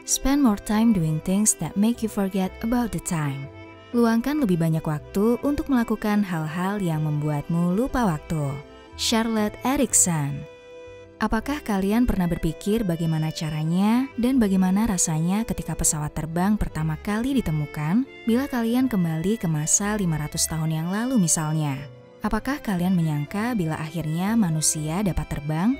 Spend more time doing things that make you forget about the time. Luangkan lebih banyak waktu untuk melakukan hal-hal yang membuatmu lupa waktu. Charlotte Erikson. Apakah kalian pernah berpikir bagaimana caranya dan bagaimana rasanya ketika pesawat terbang pertama kali ditemukan bila kalian kembali ke masa 500 tahun yang lalu misalnya? Apakah kalian menyangka bila akhirnya manusia dapat terbang?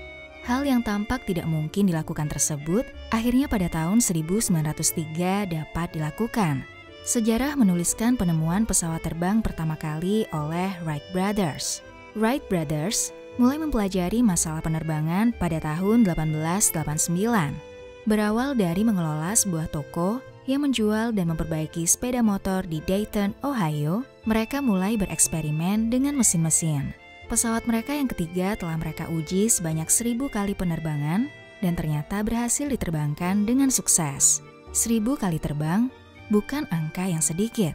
Hal yang tampak tidak mungkin dilakukan tersebut akhirnya pada tahun 1903 dapat dilakukan. Sejarah menuliskan penemuan pesawat terbang pertama kali oleh Wright Brothers. Wright Brothers mulai mempelajari masalah penerbangan pada tahun 1889. Berawal dari mengelola sebuah toko yang menjual dan memperbaiki sepeda motor di Dayton, Ohio, mereka mulai bereksperimen dengan mesin-mesin. Pesawat mereka yang ketiga telah mereka uji sebanyak 1000 kali penerbangan dan ternyata berhasil diterbangkan dengan sukses. 1000 kali terbang bukan angka yang sedikit.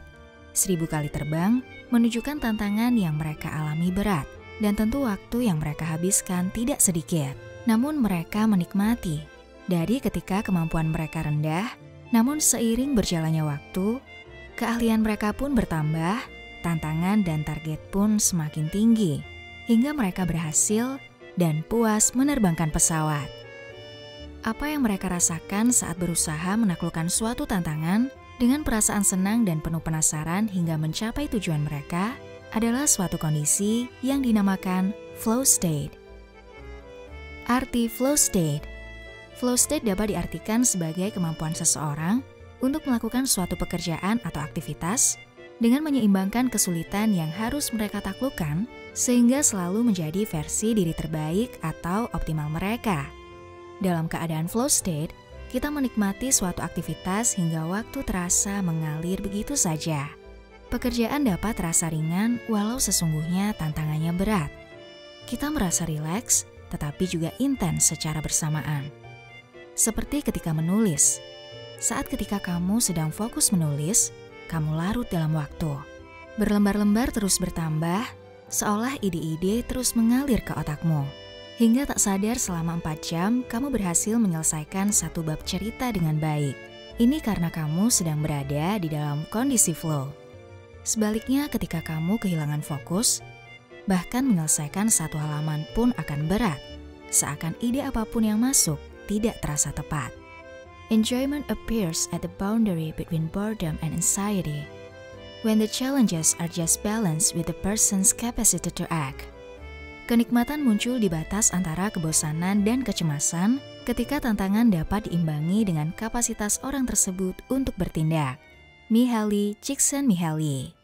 1000 kali terbang menunjukkan tantangan yang mereka alami berat dan tentu waktu yang mereka habiskan tidak sedikit. Namun mereka menikmati. Dari ketika kemampuan mereka rendah, namun seiring berjalannya waktu, keahlian mereka pun bertambah, tantangan dan target pun semakin tinggi, hingga mereka berhasil dan puas menerbangkan pesawat. Apa yang mereka rasakan saat berusaha menaklukkan suatu tantangan dengan perasaan senang dan penuh penasaran hingga mencapai tujuan mereka adalah suatu kondisi yang dinamakan flow state. Arti flow state. Flow state dapat diartikan sebagai kemampuan seseorang untuk melakukan suatu pekerjaan atau aktivitas dengan menyeimbangkan kesulitan yang harus mereka taklukkan sehingga selalu menjadi versi diri terbaik atau optimal mereka. Dalam keadaan flow state, kita menikmati suatu aktivitas hingga waktu terasa mengalir begitu saja. Pekerjaan dapat terasa ringan walau sesungguhnya tantangannya berat. Kita merasa rileks tetapi juga intens secara bersamaan. Seperti ketika menulis. Saat ketika kamu sedang fokus menulis, kamu larut dalam waktu. Berlembar-lembar terus bertambah, seolah ide-ide terus mengalir ke otakmu. Hingga tak sadar selama 4 jam, kamu berhasil menyelesaikan satu bab cerita dengan baik. Ini karena kamu sedang berada di dalam kondisi flow. Sebaliknya ketika kamu kehilangan fokus, bahkan menyelesaikan satu halaman pun akan berat, seakan ide apapun yang masuk tidak terasa tepat. Enjoyment appears at the boundary between boredom and anxiety, when the challenges are just balanced with the person's capacity to act. Kenikmatan muncul di batas antara kebosanan dan kecemasan ketika tantangan dapat diimbangi dengan kapasitas orang tersebut untuk bertindak. Mihaly Csikszentmihalyi.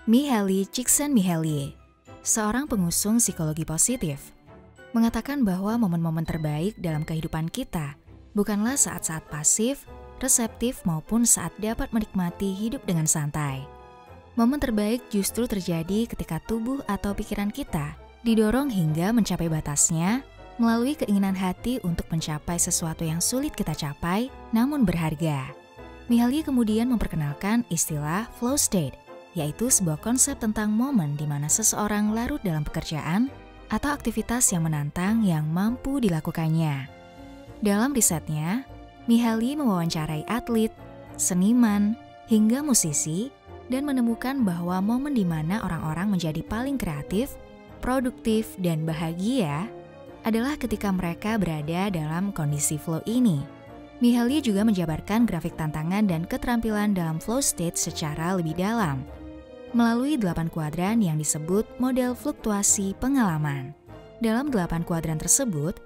Mihaly Csikszentmihalyi, seorang pengusung psikologi positif, mengatakan bahwa momen-momen terbaik dalam kehidupan kita bukanlah saat-saat pasif, reseptif maupun saat dapat menikmati hidup dengan santai. Momen terbaik justru terjadi ketika tubuh atau pikiran kita didorong hingga mencapai batasnya melalui keinginan hati untuk mencapai sesuatu yang sulit kita capai namun berharga. Mihaly kemudian memperkenalkan istilah flow state, yaitu sebuah konsep tentang momen di mana seseorang larut dalam pekerjaan atau aktivitas yang menantang yang mampu dilakukannya. Dalam risetnya, Mihaly mewawancarai atlet, seniman, hingga musisi dan menemukan bahwa momen di mana orang-orang menjadi paling kreatif, produktif, dan bahagia adalah ketika mereka berada dalam kondisi flow ini. Mihaly juga menjabarkan grafik tantangan dan keterampilan dalam flow state secara lebih dalam, melalui 8 kuadran yang disebut model fluktuasi pengalaman. Dalam 8 kuadran tersebut,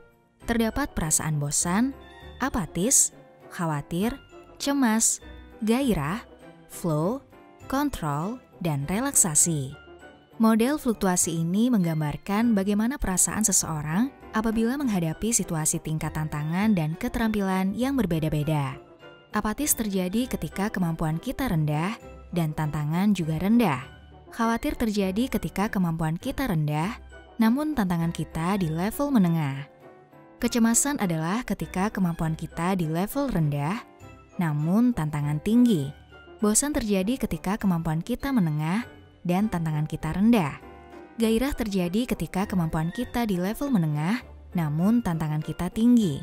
terdapat perasaan bosan, apatis, khawatir, cemas, gairah, flow, kontrol, dan relaksasi. Model fluktuasi ini menggambarkan bagaimana perasaan seseorang apabila menghadapi situasi tingkat tantangan dan keterampilan yang berbeda-beda. Apatis terjadi ketika kemampuan kita rendah dan tantangan juga rendah. Khawatir terjadi ketika kemampuan kita rendah, namun tantangan kita di level menengah. Kecemasan adalah ketika kemampuan kita di level rendah, namun tantangan tinggi. Bosan terjadi ketika kemampuan kita menengah dan tantangan kita rendah. Gairah terjadi ketika kemampuan kita di level menengah, namun tantangan kita tinggi.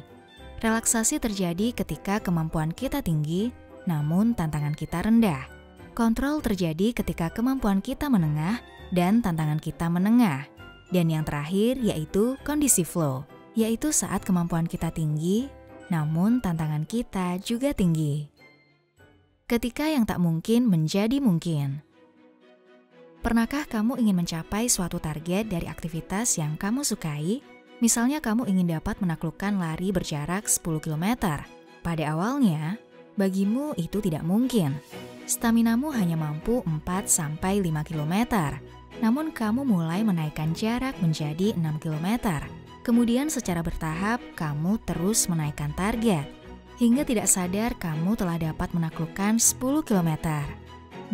Relaksasi terjadi ketika kemampuan kita tinggi, namun tantangan kita rendah. Kontrol terjadi ketika kemampuan kita menengah dan tantangan kita menengah. Dan yang terakhir yaitu kondisi flow, yaitu saat kemampuan kita tinggi, namun tantangan kita juga tinggi. Ketika yang tak mungkin menjadi mungkin. Pernahkah kamu ingin mencapai suatu target dari aktivitas yang kamu sukai? Misalnya kamu ingin dapat menaklukkan lari berjarak 10 km. Pada awalnya, bagimu itu tidak mungkin. Staminamu hanya mampu 4-5 km. Namun kamu mulai menaikkan jarak menjadi 6 km. Kemudian secara bertahap, kamu terus menaikkan target. Hingga tidak sadar kamu telah dapat menaklukkan 10 km.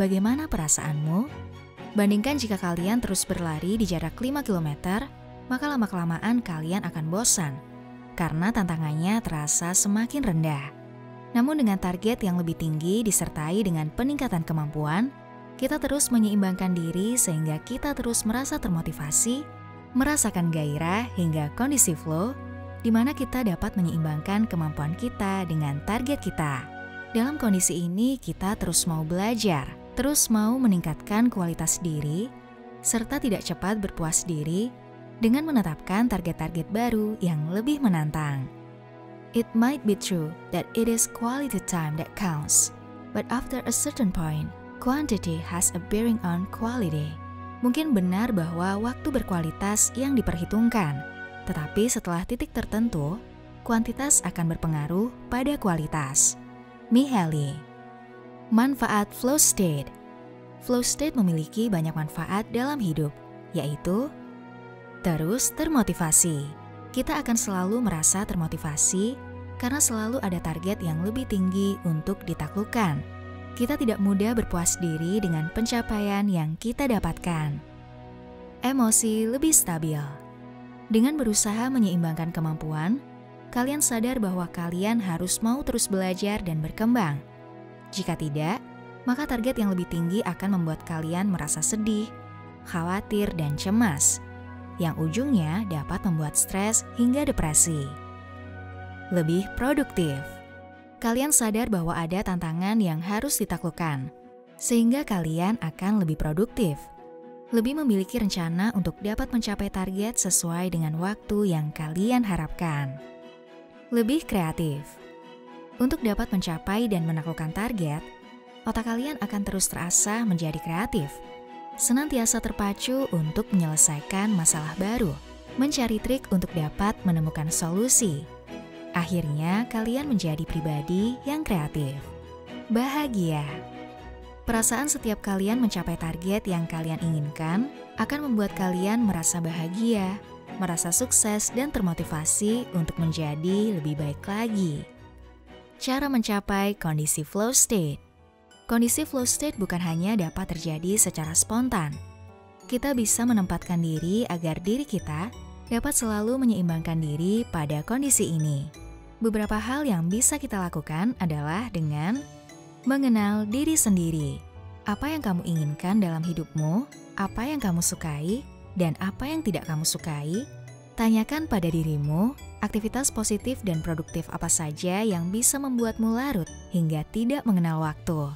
Bagaimana perasaanmu? Bandingkan jika kalian terus berlari di jarak 5 km, maka lama-kelamaan kalian akan bosan, karena tantangannya terasa semakin rendah. Namun dengan target yang lebih tinggi disertai dengan peningkatan kemampuan, kita terus menyeimbangkan diri sehingga kita terus merasa termotivasi, merasakan gairah hingga kondisi flow, di mana kita dapat menyeimbangkan kemampuan kita dengan target kita. Dalam kondisi ini kita terus mau belajar, terus mau meningkatkan kualitas diri, serta tidak cepat berpuas diri, dengan menetapkan target-target baru yang lebih menantang. It might be true that it is quality time that counts, but after a certain point, quantity has a bearing on quality. Mungkin benar bahwa waktu berkualitas yang diperhitungkan, tetapi setelah titik tertentu, kuantitas akan berpengaruh pada kualitas. Mihaly. Manfaat flow state. Flow state memiliki banyak manfaat dalam hidup, yaitu terus termotivasi. Kita akan selalu merasa termotivasi karena selalu ada target yang lebih tinggi untuk ditaklukkan. Kita tidak mudah berpuas diri dengan pencapaian yang kita dapatkan. Emosi lebih stabil. Dengan berusaha menyeimbangkan kemampuan, kalian sadar bahwa kalian harus mau terus belajar dan berkembang. Jika tidak, maka target yang lebih tinggi akan membuat kalian merasa sedih, khawatir, dan cemas, yang ujungnya dapat membuat stres hingga depresi. Lebih produktif. Kalian sadar bahwa ada tantangan yang harus ditaklukkan, sehingga kalian akan lebih produktif. Lebih memiliki rencana untuk dapat mencapai target sesuai dengan waktu yang kalian harapkan. Lebih kreatif. Untuk dapat mencapai dan menaklukkan target, otak kalian akan terus terasa menjadi kreatif, senantiasa terpacu untuk menyelesaikan masalah baru, mencari trik untuk dapat menemukan solusi. Akhirnya, kalian menjadi pribadi yang kreatif. Bahagia. Perasaan setiap kalian mencapai target yang kalian inginkan akan membuat kalian merasa bahagia, merasa sukses, dan termotivasi untuk menjadi lebih baik lagi. Cara mencapai kondisi flow state. Kondisi flow state bukan hanya dapat terjadi secara spontan. Kita bisa menempatkan diri agar diri kita dapat selalu menyeimbangkan diri pada kondisi ini. Beberapa hal yang bisa kita lakukan adalah dengan mengenal diri sendiri. Apa yang kamu inginkan dalam hidupmu, apa yang kamu sukai, dan apa yang tidak kamu sukai. Tanyakan pada dirimu, aktivitas positif dan produktif apa saja yang bisa membuatmu larut hingga tidak mengenal waktu.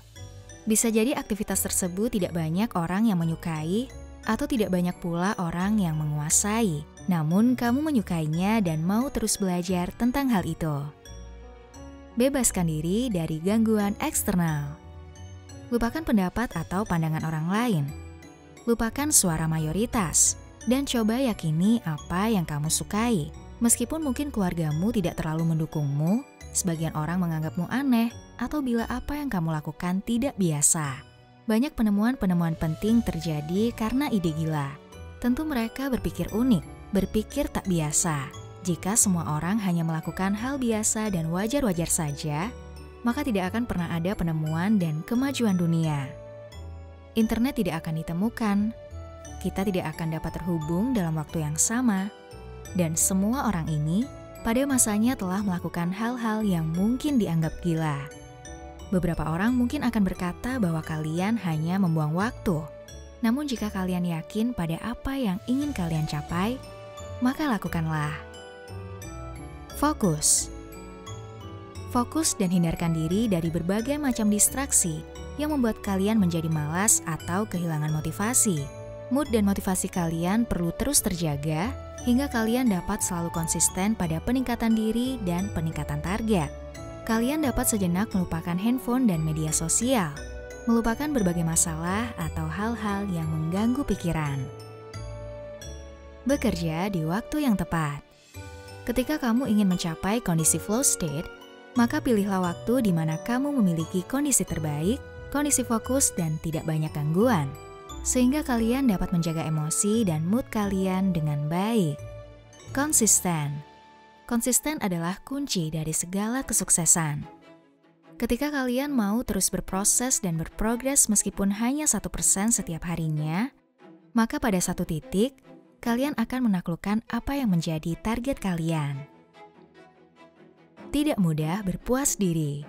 Bisa jadi aktivitas tersebut tidak banyak orang yang menyukai atau tidak banyak pula orang yang menguasai. Namun kamu menyukainya dan mau terus belajar tentang hal itu. Bebaskan diri dari gangguan eksternal. Lupakan pendapat atau pandangan orang lain. Lupakan suara mayoritas dan coba yakini apa yang kamu sukai. Meskipun mungkin keluargamu tidak terlalu mendukungmu, sebagian orang menganggapmu aneh, atau bila apa yang kamu lakukan tidak biasa. Banyak penemuan-penemuan penting terjadi karena ide gila. Tentu mereka berpikir unik, berpikir tak biasa. Jika semua orang hanya melakukan hal biasa dan wajar-wajar saja, maka tidak akan pernah ada penemuan dan kemajuan dunia. Internet tidak akan ditemukan, kita tidak akan dapat terhubung dalam waktu yang sama, dan semua orang ini pada masanya telah melakukan hal-hal yang mungkin dianggap gila. Beberapa orang mungkin akan berkata bahwa kalian hanya membuang waktu. Namun jika kalian yakin pada apa yang ingin kalian capai, maka lakukanlah. Fokus. Fokus dan hindarkan diri dari berbagai macam distraksi yang membuat kalian menjadi malas atau kehilangan motivasi. Mood dan motivasi kalian perlu terus terjaga hingga kalian dapat selalu konsisten pada peningkatan diri dan peningkatan target. Kalian dapat sejenak melupakan handphone dan media sosial, melupakan berbagai masalah atau hal-hal yang mengganggu pikiran. Bekerja di waktu yang tepat. Ketika kamu ingin mencapai kondisi flow state, maka pilihlah waktu di mana kamu memiliki kondisi terbaik, kondisi fokus, dan tidak banyak gangguan, sehingga kalian dapat menjaga emosi dan mood kalian dengan baik. Konsisten. Konsisten adalah kunci dari segala kesuksesan. Ketika kalian mau terus berproses dan berprogres meskipun hanya 1% setiap harinya, maka pada satu titik, kalian akan menaklukkan apa yang menjadi target kalian. Tidak mudah berpuas diri.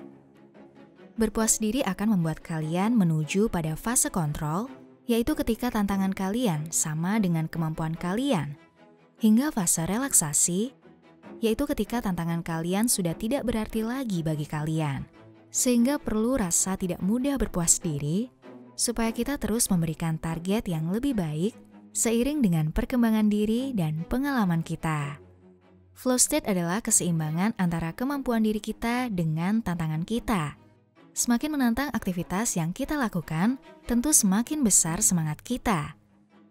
Berpuas diri akan membuat kalian menuju pada fase kontrol, yaitu ketika tantangan kalian sama dengan kemampuan kalian, hingga fase relaksasi, yaitu ketika tantangan kalian sudah tidak berarti lagi bagi kalian, sehingga perlu rasa tidak mudah berpuas diri, supaya kita terus memberikan target yang lebih baik, seiring dengan perkembangan diri dan pengalaman kita. Flow state adalah keseimbangan antara kemampuan diri kita dengan tantangan kita. Semakin menantang aktivitas yang kita lakukan, tentu semakin besar semangat kita.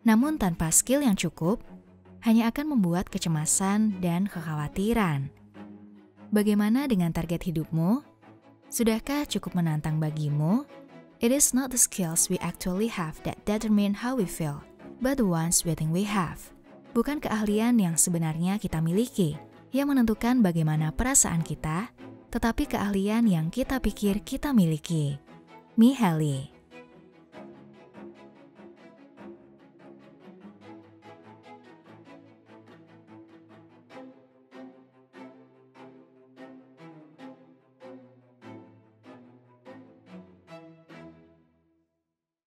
Namun tanpa skill yang cukup, hanya akan membuat kecemasan dan kekhawatiran. Bagaimana dengan target hidupmu? Sudahkah cukup menantang bagimu? It is not the skills we actually have that determine how we feel, but the ones we think we have. Bukan keahlian yang sebenarnya kita miliki yang menentukan bagaimana perasaan kita, tetapi keahlian yang kita pikir kita miliki. Mihaly.